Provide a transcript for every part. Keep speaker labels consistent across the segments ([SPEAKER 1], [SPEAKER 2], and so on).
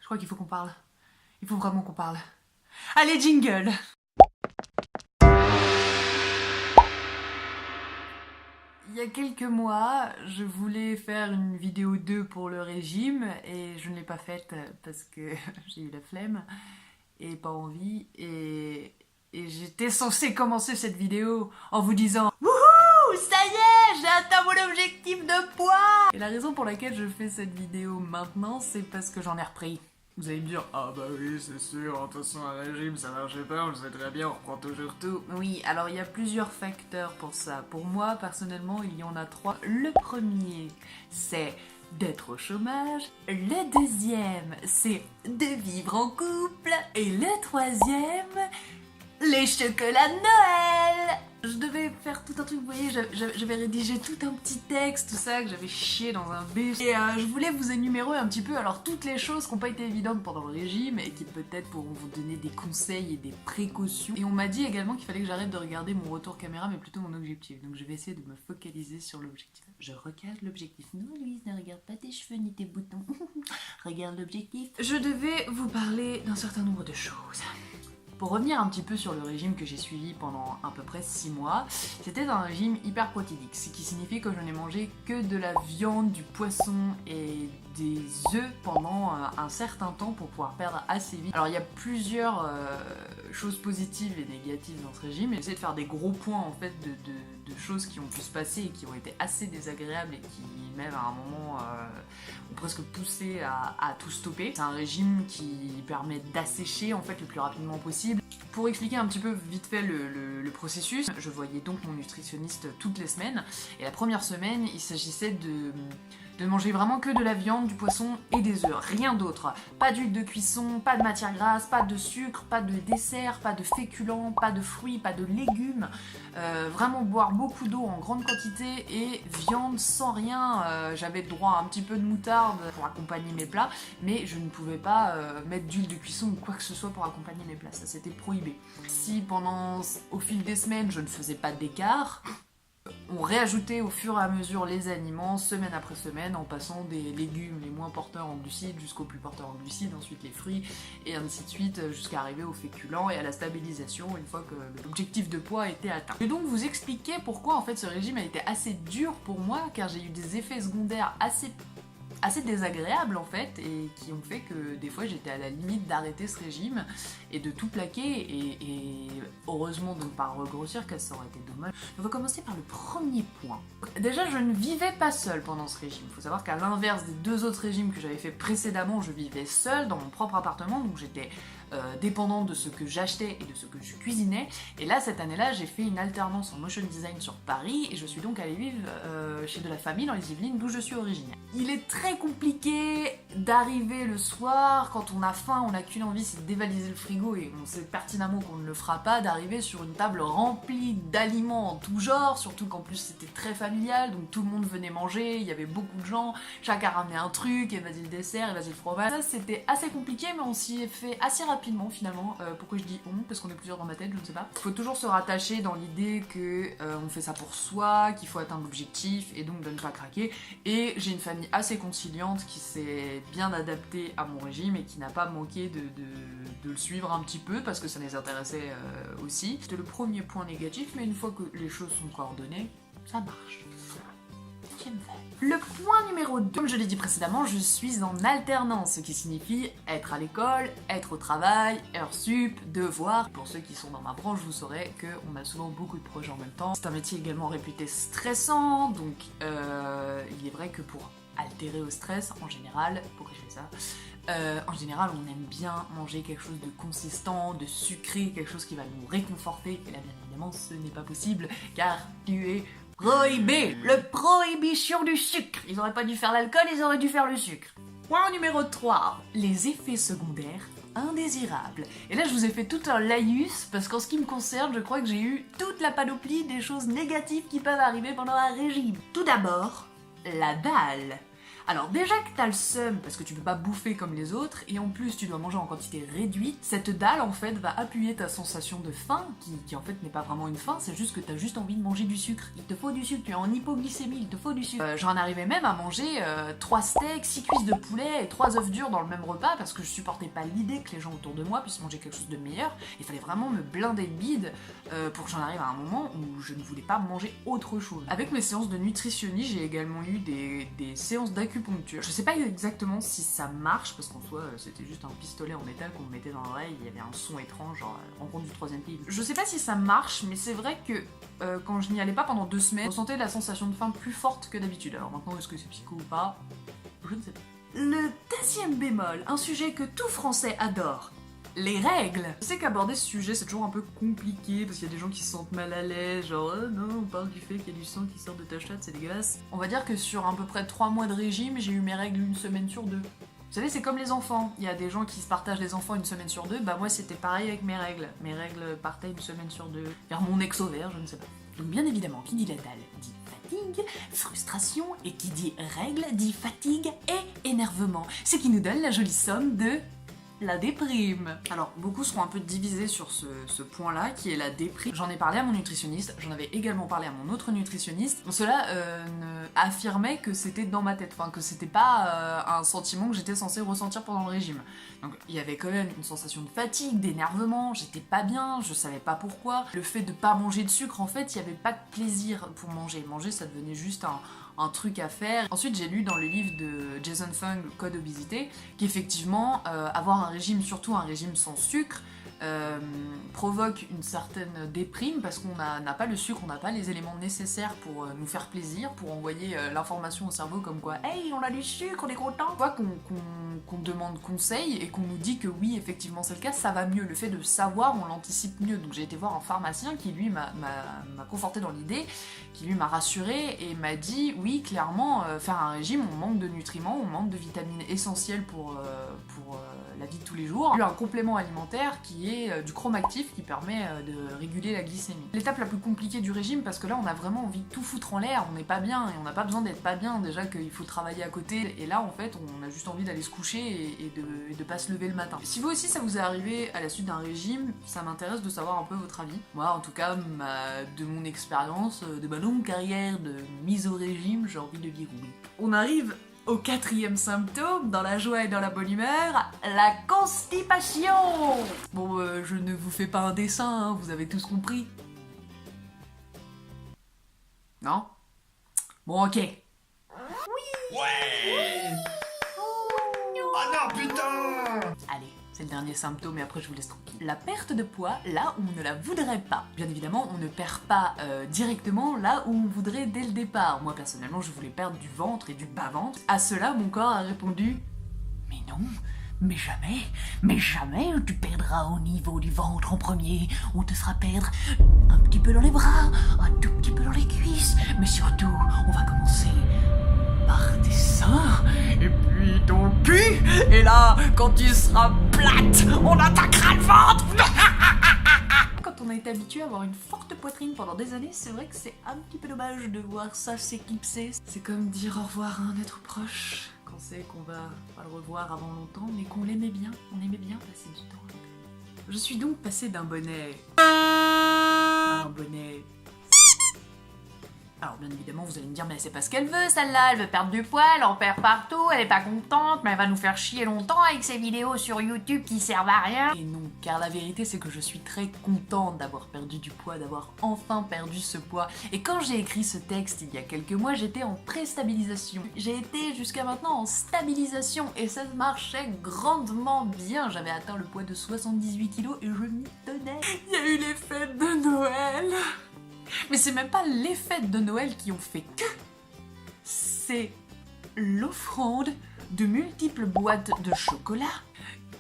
[SPEAKER 1] crois qu'il faut qu'on parle. Il faut vraiment qu'on parle. Allez, jingle! Il y a quelques mois, je voulais faire une vidéo 2 pour le régime et je ne l'ai pas faite parce que j'ai eu la flemme et pas envie. Et j'étais censée commencer cette vidéo en vous disant wouhou, ça y est, j'ai atteint mon objectif de poids! Et la raison pour laquelle je fais cette vidéo maintenant, c'est parce que j'en ai repris. Vous allez me dire, ah bah oui, c'est sûr, de toute façon, un régime, ça marchait pas, on le sait très bien, on reprend toujours tout. Oui, alors il y a plusieurs facteurs pour ça. Pour moi, personnellement, il y en a 3. Le premier, c'est d'être au chômage. Le deuxième, c'est de vivre en couple. Et le troisième, les chocolats de Noël. Je devais faire tout un truc, vous voyez, j'avais rédigé tout un petit texte, tout ça, que j'avais chié dans un bûche. Et je voulais vous énumérer un petit peu, alors toutes les choses qui n'ont pas été évidentes pendant le régime et qui peut-être pourront vous donner des conseils et des précautions. Et on m'a dit également qu'il fallait que j'arrête de regarder mon retour caméra, mais plutôt mon objectif. Donc je vais essayer de me focaliser sur l'objectif. Je regarde l'objectif. Non, Louise, ne regarde pas tes cheveux ni tes boutons. Regarde l'objectif. Je devais vous parler d'un certain nombre de choses. Pour revenir un petit peu sur le régime que j'ai suivi pendant à peu près 6 mois, c'était un régime hyper protéique, ce qui signifie que je n'ai mangé que de la viande, du poisson et des œufs pendant un certain temps pour pouvoir perdre assez vite. Alors il y a plusieurs choses positives et négatives dans ce régime, et j'essaie de faire des gros points en fait de choses qui ont pu se passer et qui ont été assez désagréables et qui même à un moment ont presque poussé à tout stopper. C'est un régime qui permet d'assécher en fait le plus rapidement possible. Pour expliquer un petit peu vite fait le processus, je voyais donc mon nutritionniste toutes les semaines, et la première semaine il s'agissait de manger vraiment que de la viande, du poisson et des œufs, rien d'autre. Pas d'huile de cuisson, pas de matière grasse, pas de sucre, pas de dessert, pas de féculents, pas de fruits, pas de légumes. Vraiment boire beaucoup d'eau en grande quantité et viande sans rien. J'avais droit à un petit peu de moutarde pour accompagner mes plats, mais je ne pouvais pas mettre d'huile de cuisson ou quoi que ce soit pour accompagner mes plats, ça c'était prohibé. Si au fil des semaines je ne faisais pas d'écart, on réajoutait au fur et à mesure les aliments, semaine après semaine, en passant des légumes les moins porteurs en glucides jusqu'aux plus porteurs en glucides, ensuite les fruits, et ainsi de suite, jusqu'à arriver aux féculents et à la stabilisation une fois que l'objectif de poids était atteint. Je vais donc vous expliquer pourquoi en fait ce régime a été assez dur pour moi, car j'ai eu des effets secondaires assez désagréables en fait, et qui ont fait que des fois j'étais à la limite d'arrêter ce régime et de tout plaquer, et heureusement de ne pas regrossir, car ça aurait été dommage. On va commencer par le premier point. Déjà, je ne vivais pas seule pendant ce régime. Il faut savoir qu'à l'inverse des 2 autres régimes que j'avais fait précédemment, je vivais seule dans mon propre appartement, donc j'étais dépendante de ce que j'achetais et de ce que je cuisinais. Et là, cette année-là, j'ai fait une alternance en motion design sur Paris, et je suis donc allée vivre chez de la famille dans les Yvelines, d'où je suis originaire. Il est très compliqué d'arriver le soir, quand on a faim, on n'a qu'une envie, c'est de dévaliser le frigo, et on sait pertinemment qu'on ne le fera pas, d'arriver sur une table remplie d'aliments en tout genre, surtout qu'en plus c'était très familial, donc tout le monde venait manger, il y avait beaucoup de gens, chacun ramenait un truc, et vas-y le dessert, et vas-y le fromage. Ça c'était assez compliqué, mais on s'y est fait assez rapidement finalement. Pourquoi je dis on? Parce qu'on est plusieurs dans ma tête, je ne sais pas. Il faut toujours se rattacher dans l'idée que on fait ça pour soi, qu'il faut atteindre l'objectif, et donc de ne pas craquer. Et j'ai une famille assez conciliante qui s'est bien adaptée à mon régime et qui n'a pas manqué de le suivre un petit peu parce que ça les intéressait aussi. C'était le premier point négatif, mais une fois que les choses sont coordonnées, ça marche. Le point numéro 2, comme je l'ai dit précédemment, je suis en alternance, ce qui signifie être à l'école, être au travail, heures sup, devoirs. Pour ceux qui sont dans ma branche, vous saurez qu'on a souvent beaucoup de projets en même temps. C'est un métier également réputé stressant, donc il est vrai que pour altérer au stress, en général, pourquoi je fais ça ? En général, on aime bien manger quelque chose de consistant, de sucré, quelque chose qui va nous réconforter. Et là, bien évidemment, ce n'est pas possible, car tu es prohibé. Le prohibition du sucre. Ils auraient pas dû faire l'alcool, ils auraient dû faire le sucre. Point numéro 3. Les effets secondaires indésirables. Et là, je vous ai fait tout un laïus, parce qu'en ce qui me concerne, je crois que j'ai eu toute la panoplie des choses négatives qui peuvent arriver pendant un régime. Tout d'abord, la dalle. Alors déjà que t'as le seum parce que tu peux pas bouffer comme les autres, et en plus tu dois manger en quantité réduite, cette dalle en fait va appuyer ta sensation de faim, qui en fait n'est pas vraiment une faim, c'est juste que t'as juste envie de manger du sucre. Il te faut du sucre, tu es en hypoglycémie, il te faut du sucre. J'en arrivais même à manger 3 steaks, 6 cuisses de poulet et 3 œufs durs dans le même repas parce que je supportais pas l'idée que les gens autour de moi puissent manger quelque chose de meilleur. Il fallait vraiment me blinder le bide pour que j'en arrive à un moment où je ne voulais pas manger autre chose. Avec mes séances de nutritionniste, j'ai également eu des séances d'acupuncture. Je sais pas exactement si ça marche parce qu'en soi c'était juste un pistolet en métal qu'on me mettait dans l'oreille, il y avait un son étrange, genre rencontre du troisième pays. Je sais pas si ça marche, mais c'est vrai que quand je n'y allais pas pendant 2 semaines, je ressentais la sensation de faim plus forte que d'habitude. Alors maintenant, est-ce que c'est psycho ou pas? Je ne sais pas. Le 10e bémol, un sujet que tout Français adore. Les règles. Je sais qu'aborder ce sujet c'est toujours un peu compliqué parce qu'il y a des gens qui se sentent mal à l'aise, genre oh non, on parle du fait qu'il y a du sang qui sort de ta chatte, c'est dégueulasse. On va dire que sur à peu près 3 mois de régime, j'ai eu mes règles 1 semaine sur 2. Vous savez, c'est comme les enfants. Il y a des gens qui se partagent les enfants 1 semaine sur 2, bah moi c'était pareil avec mes règles. Mes règles partaient 1 semaine sur 2. Vers mon ex-ovaire, je ne sais pas. Donc bien évidemment, qui dit la dalle dit fatigue, frustration, et qui dit règle dit fatigue et énervement. Ce qui nous donne la jolie somme de la déprime. Alors, beaucoup seront un peu divisés sur ce point-là, qui est la déprime. J'en ai parlé à mon nutritionniste, j'en avais également parlé à mon autre nutritionniste. Cela affirmait que c'était dans ma tête, enfin que c'était pas un sentiment que j'étais censée ressentir pendant le régime. Donc il y avait quand même une sensation de fatigue, d'énervement, j'étais pas bien, je savais pas pourquoi. Le fait de pas manger de sucre, en fait, il y avait pas de plaisir pour manger. Manger, ça devenait juste un truc à faire. Ensuite, j'ai lu dans le livre de Jason Fung, Code Obésité, qu'effectivement, avoir un régime, surtout un régime sans sucre, provoque une certaine déprime parce qu'on n'a pas le sucre, on n'a pas les éléments nécessaires pour nous faire plaisir, pour envoyer l'information au cerveau comme quoi « Hey, on a du sucre, on est content !» Une fois qu'on demande conseil et qu'on nous dit que oui, effectivement c'est le cas, ça va mieux. Le fait de savoir, on l'anticipe mieux. Donc j'ai été voir un pharmacien qui lui m'a conforté dans l'idée, qui lui m'a rassuré et m'a dit « Oui, clairement, faire un régime, on manque de nutriments, on manque de vitamines essentielles pour la vie de tous les jours. » Il y a un complément alimentaire qui est du chrome actif qui permet de réguler la glycémie. L'étape la plus compliquée du régime, parce que là on a vraiment envie de tout foutre en l'air, on n'est pas bien et on n'a pas besoin d'être pas bien, déjà qu'il faut travailler à côté, et là en fait on a juste envie d'aller se coucher et de pas se lever le matin. Si vous aussi ça vous est arrivé à la suite d'un régime, ça m'intéresse de savoir un peu votre avis. Moi en tout cas, de mon expérience, de ma longue carrière de mise au régime, j'ai envie de dire oui. On arrive au 4e symptôme, dans la joie et dans la bonne humeur, la constipation. Bon, je ne vous fais pas un dessin, hein, vous avez tous compris. Non? Bon, ok. Oui.
[SPEAKER 2] Ouais. Oh non, putain.
[SPEAKER 1] Allez, c'est le dernier symptôme et après je vous laisse tranquille. La perte de poids là où on ne la voudrait pas. Bien évidemment, on ne perd pas directement là où on voudrait dès le départ. Moi personnellement, je voulais perdre du ventre et du bas-ventre. À cela, mon corps a répondu « Mais non, mais jamais tu perdras au niveau du ventre en premier. On te fera perdre un petit peu dans les bras, un tout petit peu dans les cuisses, mais surtout, on va commencer par tes seins, et puis ton cul, et là, quand tu seras plate, on attaquera le ventre. » Quand on a été habitué à avoir une forte poitrine pendant des années, c'est vrai que c'est un petit peu dommage de voir ça s'éclipser. C'est comme dire au revoir à un être proche, qu'on sait qu'on va pas le revoir avant longtemps, mais qu'on l'aimait bien, on aimait bien passer du temps avec. Je suis donc passée d'un bonnet à un bonnet. Alors bien évidemment vous allez me dire mais c'est pas ce qu'elle veut celle-là, elle veut perdre du poids, elle en perd partout, elle est pas contente, mais elle va nous faire chier longtemps avec ses vidéos sur YouTube qui servent à rien. Et non, car la vérité c'est que je suis très contente d'avoir perdu du poids, d'avoir enfin perdu ce poids. Et quand j'ai écrit ce texte il y a quelques mois, j'étais en pré-stabilisation. J'ai été jusqu'à maintenant en stabilisation et ça marchait grandement bien. J'avais atteint le poids de 78 kg et je m'y tenais. Il y a eu les fêtes de Noël. Mais c'est même pas les fêtes de Noël qui ont fait que, c'est l'offrande de multiples boîtes de chocolat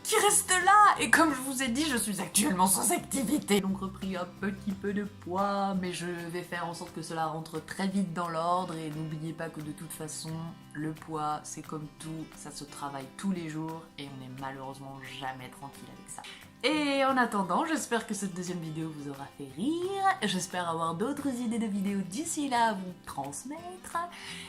[SPEAKER 1] qui restent là. Et comme je vous ai dit, je suis actuellement sans activité. J'ai donc repris un petit peu de poids, mais je vais faire en sorte que cela rentre très vite dans l'ordre. Et n'oubliez pas que de toute façon, le poids, c'est comme tout, ça se travaille tous les jours et on n'est malheureusement jamais tranquille avec ça. Et en attendant, j'espère que cette deuxième vidéo vous aura fait rire. J'espère avoir d'autres idées de vidéos d'ici là à vous transmettre.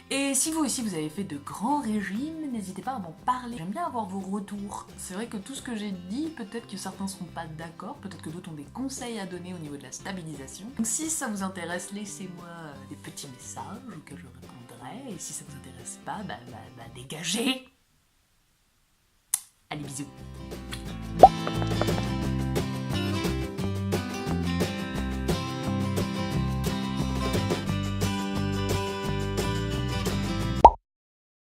[SPEAKER 1] Et si vous aussi vous avez fait de grands régimes, n'hésitez pas à m'en parler. J'aime bien avoir vos retours. C'est vrai que tout ce que j'ai dit, peut-être que certains ne seront pas d'accord, peut-être que d'autres ont des conseils à donner au niveau de la stabilisation. Donc si ça vous intéresse, laissez-moi des petits messages auxquels je répondrai. Et si ça vous intéresse pas, dégagez. Allez, bisous.